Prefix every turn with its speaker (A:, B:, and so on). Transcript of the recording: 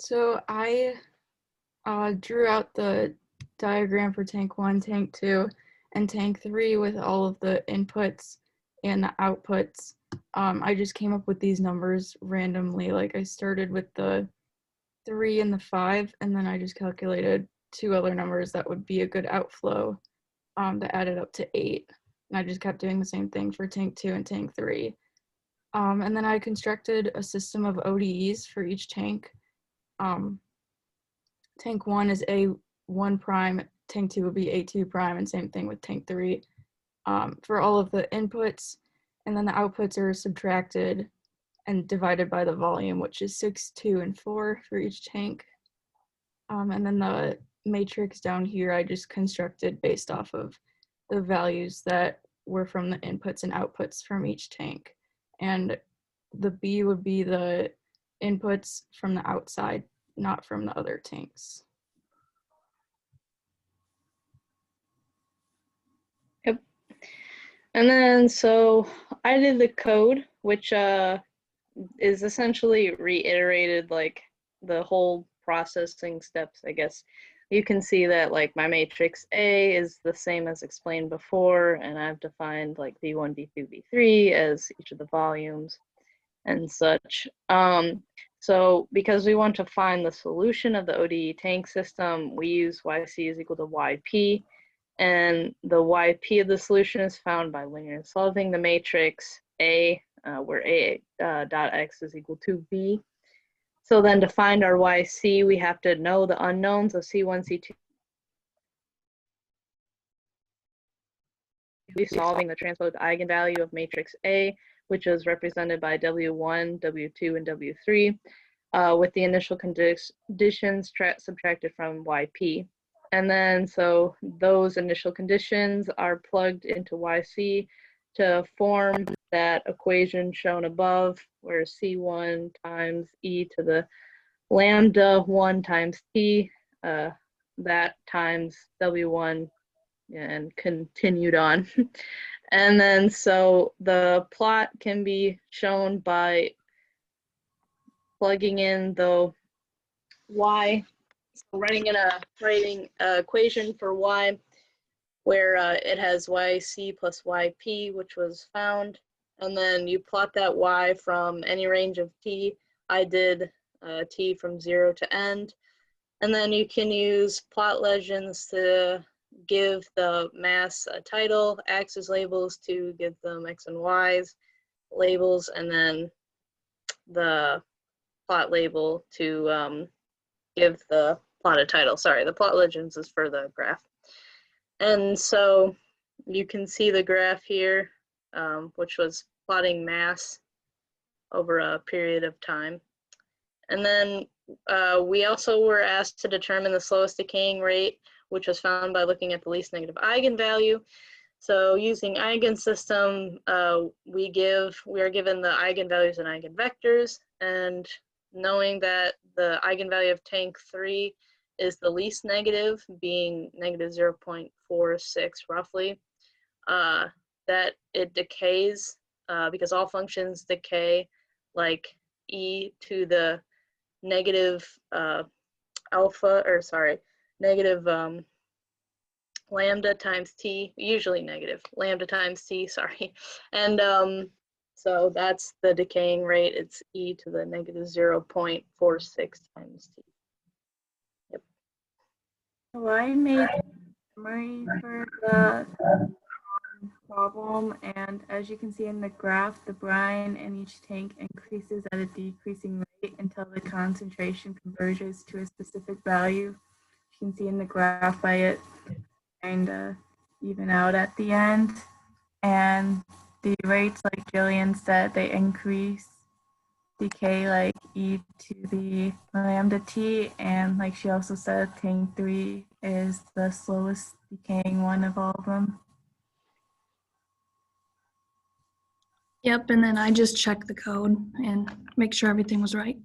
A: So I drew out the diagram for tank 1, tank 2, and tank 3 with all of the inputs and the outputs. I just came up with these numbers randomly. Like I started with the 3 and the 5, and then I just calculated two other numbers that would be a good outflow that added up to 8. And I just kept doing the same thing for tank 2 and tank 3. And then I constructed a system of ODEs for each tank. Tank 1 is A1 prime, tank 2 would be A2 prime, and same thing with tank 3 for all of the inputs. And then the outputs are subtracted and divided by the volume, which is 6, 2, and 4 for each tank. And then the matrix down here, I just constructed based off of the values that were from the inputs and outputs from each tank. And the B would be the inputs from the outside, not from the other tanks.
B: Yep. And then, so I did the code, which is essentially reiterated like the whole processing steps, I guess. You can see that like my matrix A is the same as explained before, and I've defined like V1, V2, V3 as each of the volumes and such. So because we want to find the solution of the ODE tank system, we use YC is equal to YP, and the YP of the solution is found by linearly solving the matrix A, where A dot X is equal to V. So then to find our YC, we have to know the unknowns of C1, C2. We're solving the transposed eigenvalue of matrix A, which is represented by W1, W2, and W3, with the initial conditions subtracted from YP. And then, so those initial conditions are plugged into YC to form that equation shown above, where C1 times e to the lambda 1 times t, that times W1, and continued on. And then, so the plot can be shown by plugging in the y. So writing an equation for y, where it has yc plus yp, which was found, and then you plot that y from any range of t. I did t from 0 to end, and then you can use plot legends to give the mass a title, axis labels to give them x and y's labels, and then the plot label to give the plot a title. Sorry, the plot legends is for the graph. And so you can see the graph here, which was plotting mass over a period of time. And then we also were asked to determine the slowest decaying rate, which was found by looking at the least negative eigenvalue. So using eigensystem, we are given the eigenvalues and eigenvectors, and knowing that the eigenvalue of tank 3 is the least negative, being negative 0.46 roughly, that it decays because all functions decay, like e to the negative negative lambda times t, usually negative lambda times t, sorry. And so that's the decaying rate. It's e to the negative 0.46 times t. Yep.
C: So I made summary for the problem, and as you can see in the graph, the brine in each tank increases at a decreasing rate until the concentration converges to a specific value. You can see in the graph by it kind of even out at the end, and the rates, like Jillian said, they decay like e to the lambda t, and like she also said, tank 3 is the slowest decaying one of all of them.
D: Yep, and then I just checked the code and make sure everything was right.